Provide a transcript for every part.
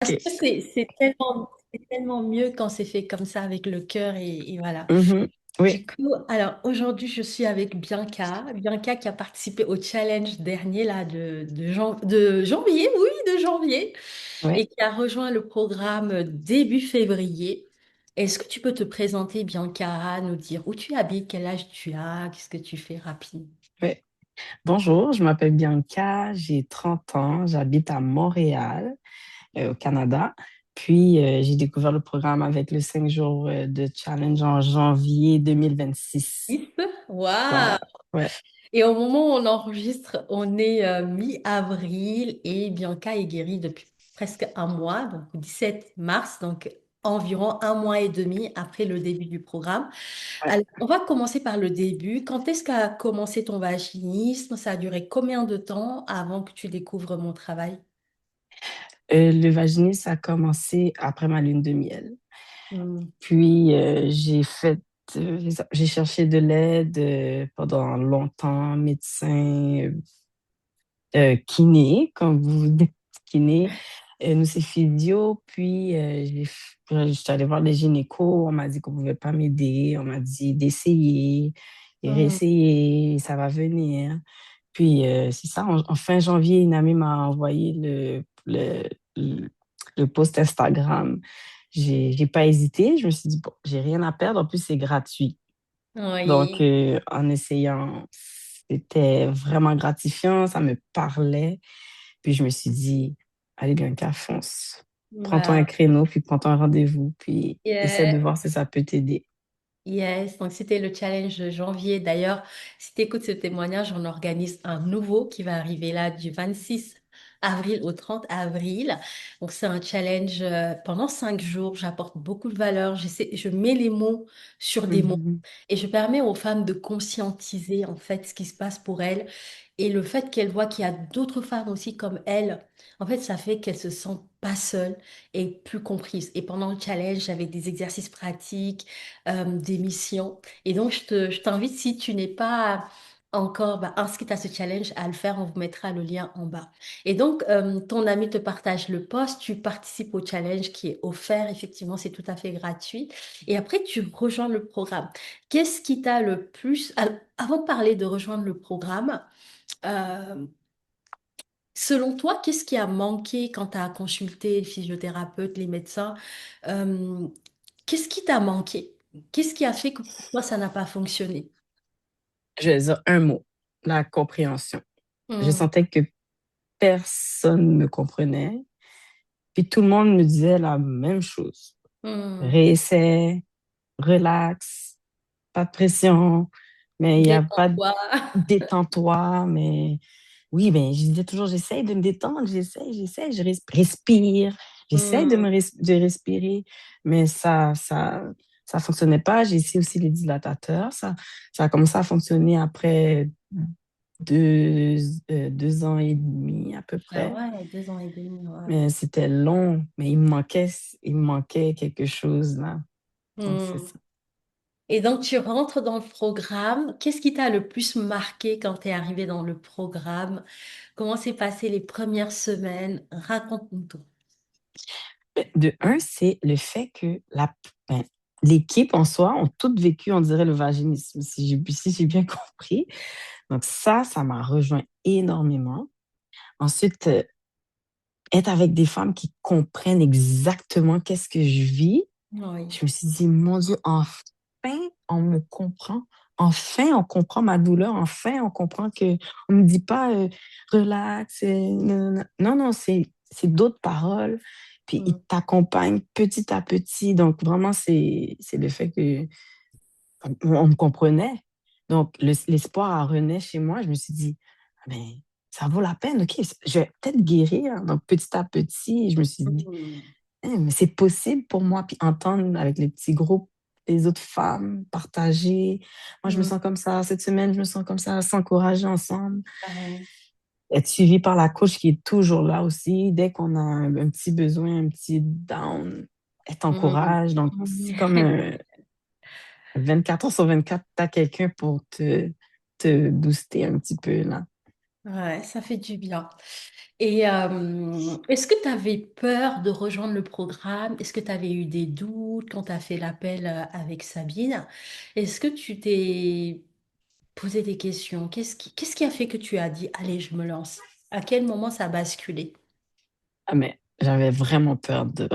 Parce que OK. c'est tellement mieux quand c'est fait comme ça avec le cœur et voilà. Mhm. Oui, Du coup, alors aujourd'hui, je suis avec Bianca. Bianca qui a participé au challenge dernier là, de janvier, oui, de janvier, oui, et qui a rejoint le programme début février. Est-ce que tu peux te présenter, Bianca, nous dire où tu habites, quel âge tu as, qu'est-ce que tu fais rapide? oui. Bonjour, je m'appelle Bianca, j'ai 30 ans, j'habite à Montréal, au Canada. Puis, j'ai découvert le programme avec le 5 jours de challenge en janvier 2026. Waouh! Donc, ouais, Et au moment où on enregistre, on est mi-avril et Bianca est guérie depuis presque un mois, donc 17 mars, donc environ un mois et demi après le début du programme. ouais. Alors, on va commencer par le début. Quand est-ce qu'a commencé ton vaginisme? Ça a duré combien de temps avant que tu découvres mon travail? Le vaginisme a commencé après ma lune de miel. Hmm. Puis, j'ai cherché de l'aide pendant longtemps, médecin, kiné, comme vous dites, kiné. Nous, c'est physio. Puis, je suis allée voir les gynécos. On m'a dit qu'on ne pouvait pas m'aider. On m'a dit d'essayer et Hmm. réessayer. Ça va venir. Puis, c'est ça. En fin janvier, une amie m'a envoyé le, le post Instagram. J'ai pas hésité. Je me suis dit, bon, j'ai rien à perdre. En plus, c'est gratuit. Donc, Oui. en essayant, c'était vraiment gratifiant. Ça me parlait. Puis je me suis dit, allez, Bianca, fonce. Prends-toi un Bah, créneau, puis prends-toi un rendez-vous, puis essaie de yeah. voir si ça peut t'aider. Yes, donc c'était le challenge de janvier. D'ailleurs, si tu écoutes ce témoignage, on organise un nouveau qui va arriver là du 26 avril au 30 avril. Donc c'est un challenge pendant 5 jours. J'apporte beaucoup de valeur. Je mets les mots sur des mots Mhm. et je permets aux femmes de conscientiser en fait ce qui se passe pour elles et le fait qu'elles voient qu'il y a d'autres femmes aussi comme elles. En fait, ça fait qu'elles se sentent pas seules et plus comprises. Et pendant le challenge, j'avais des exercices pratiques d'émissions. Et donc, je t'invite, si tu n'es pas encore inscrite à ce challenge, à le faire. On vous mettra le lien en bas. Et donc, ton ami te partage le post, tu participes au challenge qui est offert. Effectivement, c'est tout à fait gratuit. Et après, tu rejoins le programme. Qu'est-ce qui t'a le plus... Avant de parler de rejoindre le programme, euh, selon toi, qu'est-ce qui a manqué quand tu as consulté le physiothérapeute, les médecins? Euh, Qu'est-ce qui t'a manqué? Qu'est-ce qui a fait que pour toi, ça n'a pas fonctionné? Je vais dire un mot, la compréhension. Je Hmm, sentais que personne ne me comprenait, puis tout le monde me disait la même chose. hmm. Réessaie, relax, pas de pression, mais il n'y a pas de Détends-toi. détends-toi, mais oui, ben, je disais toujours, j'essaie de me détendre, j'essaie, respire, j'essaie Hmm, de respirer, mais ça fonctionnait pas. J'ai essayé aussi les dilatateurs, ça a commencé à fonctionner après 2 ans et demi à peu Ah près, ouais, 2 ans et demi, ouais. mais c'était long, mais il me manquait quelque chose là. Donc, c'est Hmm. ça. Et donc, tu rentres dans le programme. Qu'est-ce qui t'a le plus marqué quand tu es arrivé dans le programme? Comment s'est passé les premières semaines? Raconte-nous tout. De un, c'est le fait que ben, l'équipe en soi ont toutes vécu, on dirait, le vaginisme, si j'ai bien compris. Donc ça m'a rejoint énormément. Ensuite, être avec des femmes qui comprennent exactement qu'est-ce que je vis, Oui. je me suis dit, mon Dieu, enfin, on me comprend. Enfin, on comprend ma douleur. Enfin, on comprend que on me dit pas relax. Non, non, non, non, c'est d'autres paroles. Puis Hmm, ils t'accompagnent petit à petit. Donc vraiment, c'est le fait que on me comprenait. Donc l'espoir a renaît chez moi. Je me suis dit, ah ben, ça vaut la peine. Ok, je vais peut-être guérir. Donc petit à petit, je me suis dit, hmm, mais c'est possible pour moi, puis entendre avec les petits groupes les autres femmes partager. Moi, je me hmm. sens comme ça. Cette semaine, je me sens comme ça. S'encourager ensemble. Pareil. Être suivi par la coach qui est toujours là aussi. Dès qu'on a un petit besoin, un petit down, elle Hmm. t'encourage. Donc, c'est comme 24 heures sur 24, tu as quelqu'un pour te booster un petit peu, là. Ouais, ça fait du bien. Et est-ce que tu avais peur de rejoindre le programme? Est-ce que tu avais eu des doutes quand tu as fait l'appel avec Sabine? Est-ce que tu t'es posé des questions? Qu'est-ce qui a fait que tu as dit, allez, je me lance? À quel moment ça a basculé? Ah, mais j'avais vraiment peur de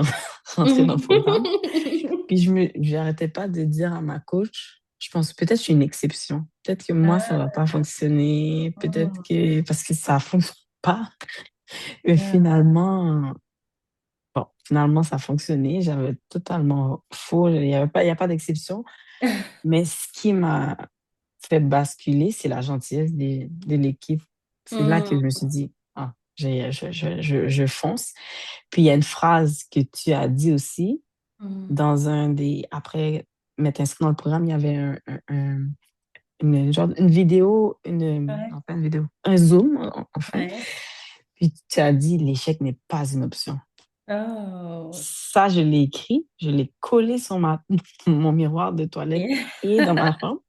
rentrer dans le programme. Puis j'arrêtais pas de dire à ma coach, je pense peut-être que je suis une exception. Peut-être que moi, ça va pas fonctionner. Peut-être Ah, que parce que ça fonctionne pas. Mais ah, finalement, bon, finalement, ça a fonctionné. J'avais totalement faux. Il y a pas d'exception. Mais ce qui m'a fait basculer, c'est la gentillesse de l'équipe. C'est là que je me suis dit, ah, je fonce. Puis il y a une phrase que tu as dit aussi dans un des, après m'être inscrit dans le programme, il y avait une vidéo, ouais, enfin une vidéo, un Zoom, enfin. ouais. Puis tu as dit, l'échec n'est pas une option. Oh. Ça, je l'ai écrit, je l'ai collé sur mon miroir de toilette Et- et dans ma chambre.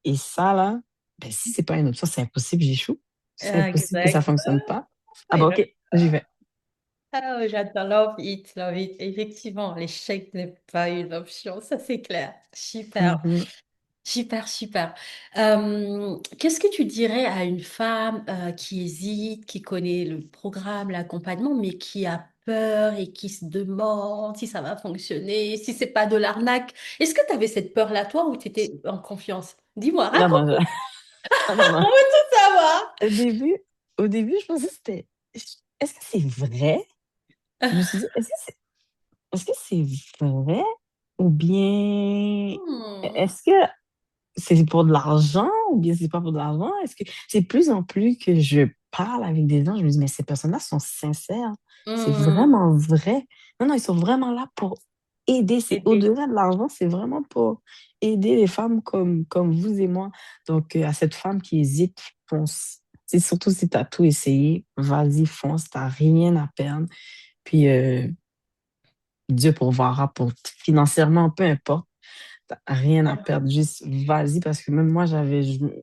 Et ça, là, ben, si c'est pas une option, c'est impossible, j'échoue. C'est impossible que ça Exact. fonctionne pas. Ah Ouais, bon, OK, j'y vais. ah, j'adore love it, love it. Effectivement, l'échec n'est pas une option, ça c'est clair. Super, Mhm. super, super. Qu'est-ce que tu dirais à une femme qui hésite, qui connaît le programme, l'accompagnement, mais qui a peur et qui se demande si ça va fonctionner, si c'est pas de l'arnaque? Est-ce que tu avais cette peur-là, toi, ou tu étais en confiance? Dis-moi, Non, raconte, non, non, non, on non. veut tout savoir. Au début, au début, je pensais que c'était. Est-ce que c'est vrai? Je me suis dit, est-ce que c'est vrai? Ou bien Hmm, est-ce que c'est pour de l'argent ou bien c'est pas pour de l'argent? Est-ce que c'est de plus en plus que je parle avec des gens, je me dis, mais ces personnes-là sont sincères. C'est hmm. vraiment vrai. Non, non, ils sont vraiment là pour aider. C'est Aider. au-delà de l'argent, c'est vraiment pour aider les femmes comme vous et moi. Donc, à cette femme qui hésite, fonce. C'est surtout si tu as tout essayé, vas-y, fonce, t'as rien à perdre. Puis, Dieu pourvoira pour financièrement, peu importe. T'as rien à perdre, juste vas-y, parce que même moi,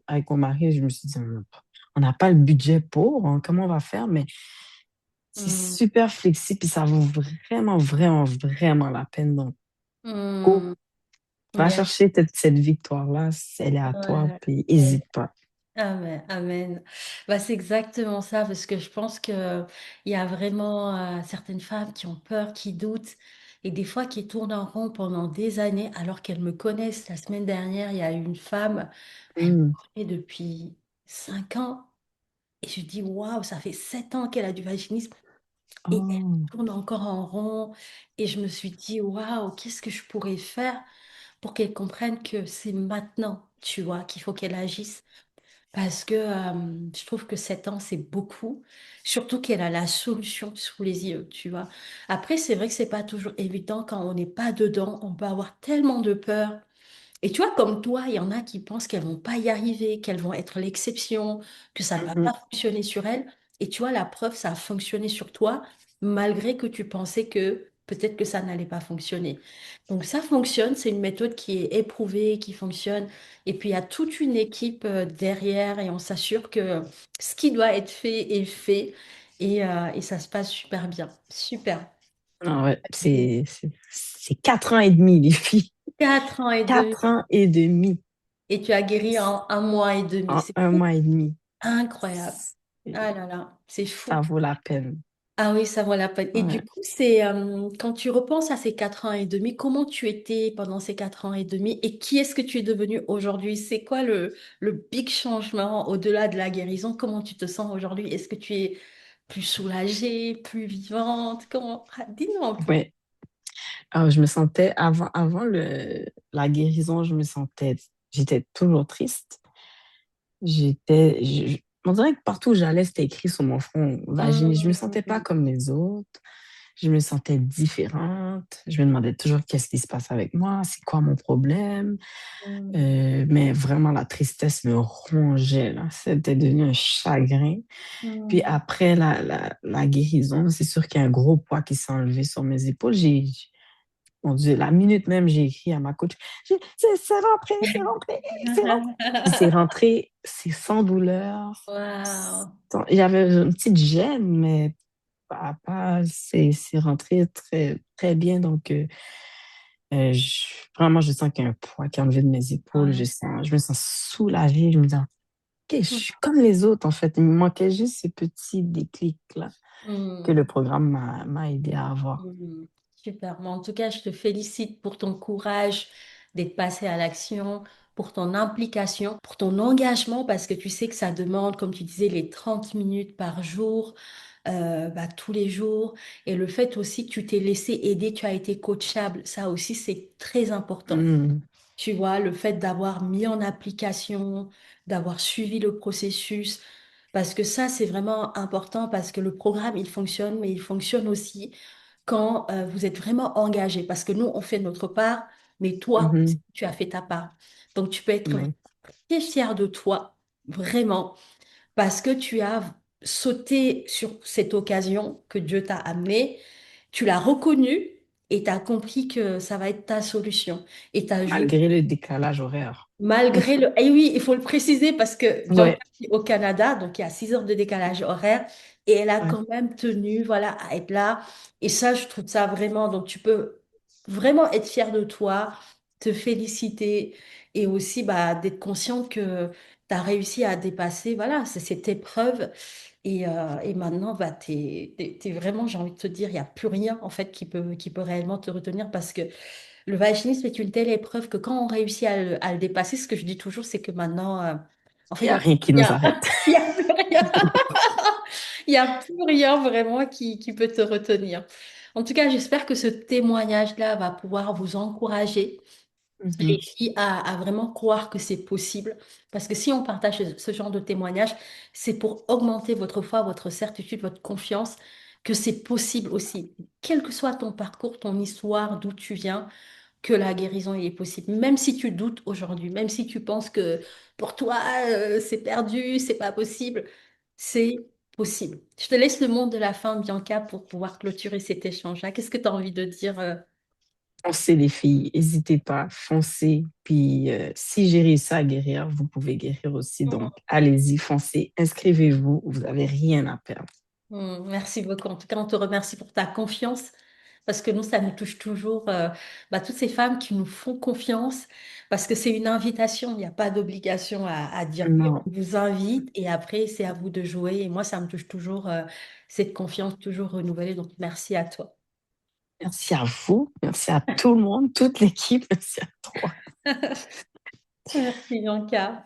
avec mon mari, je me suis dit, on n'a pas le budget pour, hein, comment on va faire, mais c'est Hmm, super flexible, puis ça vaut vraiment, vraiment, vraiment la peine. Donc, go, hmm. va Yeah. chercher cette victoire-là, elle est à toi, Ouais. puis Ouais. n'hésite pas. Amen, amen. Bah, c'est exactement ça, parce que je pense que il y a vraiment certaines femmes qui ont peur, qui doutent, et des fois qui tournent en rond pendant des années, alors qu'elles me connaissent. La semaine dernière, il y a eu une femme, elle me Mm. connaît depuis 5 ans, et je dis, waouh, ça fait 7 ans qu'elle a du vaginisme, et elle Oh, tourne encore en rond, et je me suis dit, waouh, qu'est-ce que je pourrais faire pour qu'elle comprenne que c'est maintenant, tu vois, qu'il faut qu'elle agisse. Parce que je trouve que 7 ans, c'est beaucoup. Surtout qu'elle a la solution sous les yeux, tu vois. Après, c'est vrai que c'est pas toujours évident quand on n'est pas dedans. On peut avoir tellement de peur. Et tu vois, comme toi, il y en a qui pensent qu'elles vont pas y arriver, qu'elles vont être l'exception, que ça ne va mhm. pas fonctionner sur elles. Et tu vois, la preuve, ça a fonctionné sur toi, malgré que tu pensais que peut-être que ça n'allait pas fonctionner. Donc ça fonctionne, c'est une méthode qui est éprouvée, qui fonctionne. Et puis il y a toute une équipe derrière et on s'assure que ce qui doit être fait est fait. Et ça se passe super bien. Super. Ah ouais, c'est 4 ans et demi, les filles. 4 ans et demi. 4 ans et demi Et tu as guéri en 1 mois et demi. en C'est un fou. mois et demi. Incroyable. Et Ah là là, c'est ça fou. vaut la peine. Ah oui, ça vaut la peine. Et du Ouais. coup, c'est quand tu repenses à ces 4 ans et demi, comment tu étais pendant ces 4 ans et demi et qui est-ce que tu es devenu aujourd'hui? C'est quoi le big changement au-delà de la guérison? Comment tu te sens aujourd'hui? Est-ce que tu es plus soulagée, plus vivante? Comment? Ah, dis-nous un peu. Ouais. Je me sentais, avant la guérison, j'étais toujours triste. On dirait que partout où j'allais, c'était écrit sur mon front, Virginie. Je me sentais pas Hum, comme les autres. Je me sentais différente. Je me demandais toujours qu'est-ce qui se passe avec moi, c'est quoi mon problème. hum, Mais vraiment, la tristesse me rongeait, là. C'était devenu un chagrin. Puis hum, après la guérison, c'est sûr qu'il y a un gros poids qui s'est enlevé sur mes épaules. Mon Dieu, la minute même, j'ai écrit à ma coach, c'est rentré, c'est rentré, c'est rentré. Puis c'est rentré, c'est sans douleur. Waouh. J'avais une petite gêne, mais c'est rentré très, très bien. Donc, vraiment, je sens qu'il y a un poids qui est enlevé de mes épaules. Ouais. Je me sens soulagée. Je me dis, OK, je suis comme les autres, en fait. Il me manquait juste ce petit déclic-là que Hmm. le programme m'a aidé à avoir. Hmm. Super. Mais en tout cas, je te félicite pour ton courage d'être passé à l'action, pour ton implication, pour ton engagement, parce que tu sais que ça demande, comme tu disais, les 30 minutes par jour, tous les jours. Et le fait aussi que tu t'es laissé aider, tu as été coachable, ça aussi, c'est très important. Hmm. Tu vois, le fait d'avoir mis en application, d'avoir suivi le processus, parce que ça, c'est vraiment important parce que le programme, il fonctionne, mais il fonctionne aussi quand vous êtes vraiment engagé. Parce que nous, on fait notre part, mais toi, Mhm. tu as fait ta part. Donc, tu peux être Oui. très fier de toi, vraiment, parce que tu as sauté sur cette occasion que Dieu t'a amenée, tu l'as reconnue et tu as compris que ça va être ta solution. Et tu as juste Malgré le décalage horaire. malgré le... Et oui, il faut le préciser parce que Bianca Ouais, est au Canada, donc il y a 6 heures de décalage horaire, et elle a ouais. quand même tenu, voilà, à être là. Et ça, je trouve ça vraiment... Donc tu peux vraiment être fier de toi, te féliciter, et aussi d'être consciente que tu as réussi à dépasser, voilà, c'est cette épreuve. Et maintenant, t'es vraiment, j'ai envie de te dire, il n'y a plus rien, en fait, qui peut réellement te retenir parce que le vaginisme est une telle épreuve que quand on réussit à le dépasser, ce que je dis toujours, c'est que maintenant, en Il fait, n'y a rien qui il y nous a, arrête. il y a plus rien. Il y a plus rien vraiment qui peut te retenir. En tout cas, j'espère que ce témoignage-là va pouvoir vous encourager Mhm. les filles à vraiment croire que c'est possible. Parce que si on partage ce genre de témoignage, c'est pour augmenter votre foi, votre certitude, votre confiance que c'est possible aussi. Quel que soit ton parcours, ton histoire, d'où tu viens, que la guérison est possible. Même si tu doutes aujourd'hui, même si tu penses que pour toi, c'est perdu, c'est pas possible, c'est possible. Je te laisse le mot de la fin, Bianca, pour pouvoir clôturer cet échange-là. Qu'est-ce que tu as envie de dire? Foncez les filles, n'hésitez pas, foncez. Puis si j'ai réussi à guérir, vous pouvez guérir aussi. Donc allez-y, foncez, inscrivez-vous, vous n'avez rien à perdre. Merci beaucoup. En tout cas, on te remercie pour ta confiance parce que nous, ça nous touche toujours, toutes ces femmes qui nous font confiance parce que c'est une invitation. Il n'y a pas d'obligation à dire oui. Non, On vous invite et après, c'est à vous de jouer. Et moi, ça me touche toujours, cette confiance toujours renouvelée. Donc, merci à toi. merci à vous, merci à tout le monde, toute l'équipe, merci à toi. Merci, Bianca.